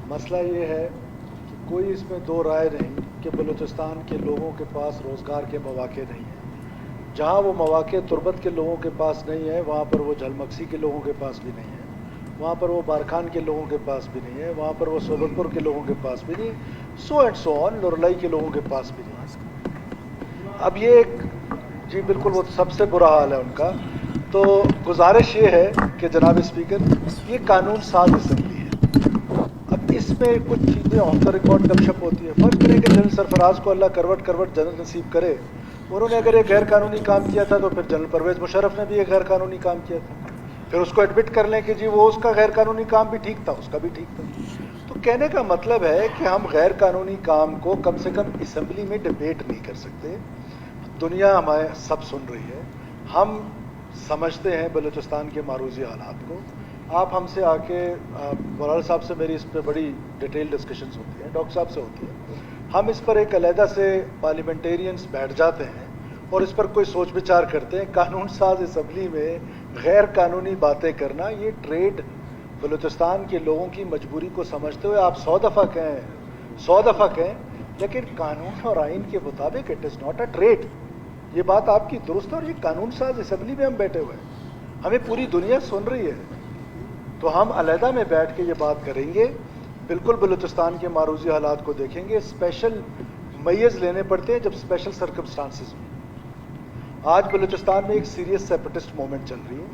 मसला ये है कि कोई इसमें दो राय नहीं कि बलूचिस्तान के लोगों के पास रोज़गार के मौके नहीं हैं। जहाँ वो मौके तुर्बत के लोगों के पास नहीं है, वहाँ पर वो झलमक्सी के लोगों के पास भी नहीं है, वहाँ पर वो बारखान के लोगों के पास भी नहीं है, वहाँ पर वो सोबतपुर के लोगों के पास भी नहीं है, सो एंड सो ऑन, लुरलाई के लोगों के पास भी नहीं है। अब ये एक जी बिल्कुल वो सबसे बुरा हाल है उनका। तो गुजारिश ये है कि जनाब स्पीकर, ये कानून साज असेंबली है। अब इसमें कुछ चीज़ें ऑफ द रिकॉर्ड गपशप होती है। फर्ज करें कि जनरल सरफराज को अल्लाह करवट करवट जनरल नसीब करे, उन्होंने अगर एक गैर कानूनी काम किया था तो फिर जनरल परवेज मुशर्रफ ने भी एक गैर कानूनी काम किया था, फिर उसको एडमिट कर लें कि जी वो उसका गैर कानूनी काम भी ठीक था, उसका भी ठीक था। तो कहने का मतलब है कि हम गैर कानूनी काम को कम से कम असेंबली में डिबेट नहीं कर सकते। दुनिया हमारे सब सुन रही है, हम समझते हैं बलूचिस्तान के मारूजी हालात को। आप हमसे आके बराल साहब से मेरी इस पर बड़ी डिटेल डिस्कशंस होती हैं, डॉक्टर साहब से होती है। हम इस पर एक अलहदा से पार्लियामेंटेरियंस बैठ जाते हैं और इस पर कोई सोच विचार करते हैं। कानून साज असेंबली में गैर कानूनी बातें करना, ये ट्रेड बलूचिस्तान के लोगों की मजबूरी को समझते हुए आप 100 दफ़ा कहें, लेकिन कानून और आइन के मुताबिक it is not a trade. ये बात आपकी दुरुस्त है और ये कानून साज असेंबली में हम बैठे हुए हैं, हमें पूरी दुनिया सुन रही है। तो हम अलहदा में बैठ के ये बात करेंगे, बिल्कुल बलूचिस्तान के मारूजी हालात को देखेंगे। स्पेशल मैयर्स लेने पड़ते हैं जब स्पेशल सर्कमस्टांसेस में। आज बलूचिस्तान में एक सीरियस सेपरेटिस्ट मूवमेंट चल रही है।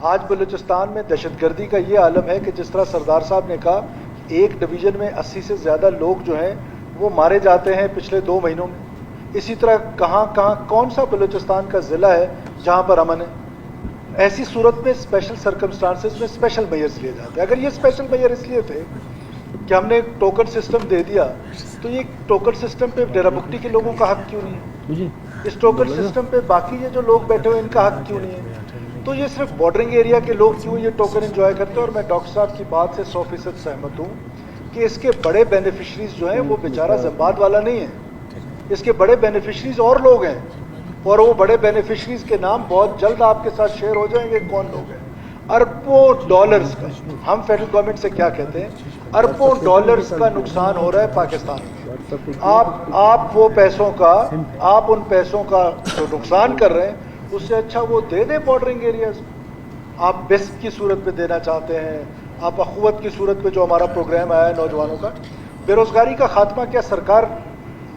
आज बलूचिस्तान में दहशतगर्दी का ये आलम है कि जिस तरह सरदार साहब ने कहा, एक डिवीज़न में 80 से ज़्यादा लोग जो हैं वो मारे जाते हैं पिछले 2 महीनों में। इसी तरह कहाँ कौन सा बलूचिस्तान का ज़िला है जहाँ पर अमन है? ऐसी सूरत में स्पेशल सर्कमस्टांसेस में स्पेशल मेयर्स लिए जाते हैं। अगर ये स्पेशल मेयर इसलिए थे कि हमने एक टोकन सिस्टम दे दिया, तो ये टोकन सिस्टम पे डेराबुक्टी के लोगों का हक क्यों नहीं है? इस टोकन सिस्टम पे बाकी ये जो लोग बैठे हुए इनका हक क्यों नहीं है? तो ये सिर्फ बॉर्डरिंग एरिया के लोग क्यों ये टोकन एंजॉय करते हैं? और मैं डॉक्टर साहब की बात से 100% सहमत हूँ कि इसके बड़े बेनिफिशरीज जो हैं वो बेचारा ज़िम्बाद वाला नहीं है, इसके बड़े बेनिफिशरीज और लोग हैं, और वो बड़े बेनिफिशरीज के नाम बहुत जल्द आपके साथ शेयर हो जाएंगे कौन लोग हैं। अरबों डॉलर्स का, हम फेडरल गवर्नमेंट से क्या कहते हैं, अरबों डॉलर्स का नुकसान हो रहा है पाकिस्तान में। आप वो पैसों का, आप उन पैसों का जो नुकसान कर रहे हैं, उससे अच्छा वो दे दें बॉर्डरिंग एरियाज। आप बेस्ट की सूरत में देना चाहते हैं, आप अखुवत की सूरत में जो हमारा प्रोग्राम आया है नौजवानों का, बेरोजगारी का खात्मा, क्या सरकार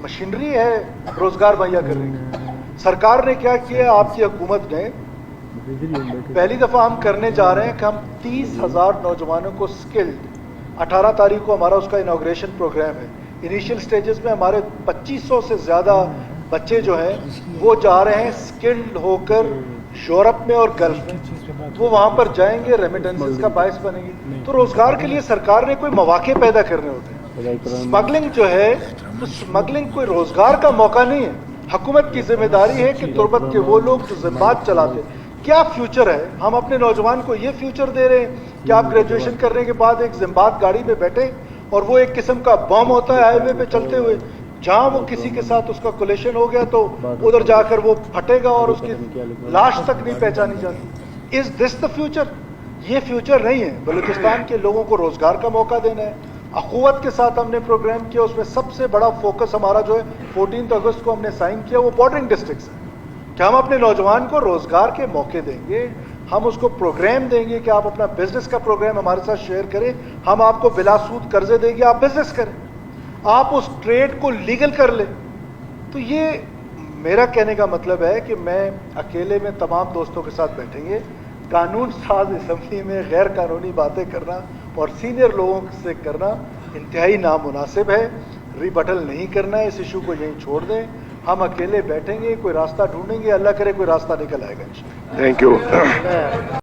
मशीनरी है रोजगार मुहैया कर रही है? सरकार ने क्या किया, आपकी हुकूमत ने पहली दफ़ा हम करने जा रहे हैं कि हम 30,000 नौजवानों को स्किल्ड, 18 तारीख को हमारा उसका इनॉग्रेशन प्रोग्राम है। इनिशियल स्टेजेस में हमारे 2500 से ज़्यादा बच्चे जो हैं वो जा रहे हैं स्किल्ड होकर यूरोप में और गल्फ में। वो वहाँ पर जाएंगे, रेमिटेंसेस का बायस बनेंगे। तो रोज़गार के लिए सरकार ने कोई मौके पैदा करने होते हैं। स्मगलिंग जो है, तो स्मगलिंग कोई रोज़गार का मौका नहीं है। हुकूमत की जिम्मेदारी है कि तुर्बत के वो लोग जो ज़िम्बाद चलाते, क्या फ्यूचर है? हम अपने नौजवान को ये फ्यूचर दे रहे हैं कि आप ग्रेजुएशन करने के बाद एक ज़िम्बाद गाड़ी में बैठे और वो एक किस्म का बम होता है हाईवे पे चलते हुए, जहाँ वो किसी के साथ उसका कोलेशन हो गया तो उधर जाकर वो फटेगा और उसकी लाश तक नहीं पहचानी जाती। Is this the future? ये फ्यूचर नहीं है। बलूचिस्तान के लोगों को रोज़गार का मौका देना है। अखुवत के साथ हमने प्रोग्राम किया, उसमें सबसे बड़ा फोकस हमारा जो है 14 अगस्त को हमने साइन किया, वो बॉर्डरिंग डिस्ट्रिक्ट्स है कि हम अपने नौजवान को रोज़गार के मौके देंगे। हम उसको प्रोग्राम देंगे कि आप अपना बिजनेस का प्रोग्राम हमारे साथ शेयर करें, हम आपको बिला सूद कर्जे देंगे, आप बिजनेस करें, आप उस ट्रेड को लीगल कर लें। तो ये मेरा कहने का मतलब है कि मैं अकेले में तमाम दोस्तों के साथ बैठेंगे, कानून साज असेंबली में गैर कानूनी बातें करना और सीनियर लोगों से करना इंतहाई नामुनासिब है। रिबटल नहीं करना है, इस इशू को यहीं छोड़ दें। हम अकेले बैठेंगे, कोई रास्ता ढूंढेंगे, अल्लाह करे कोई रास्ता निकल आएगा। Thank you.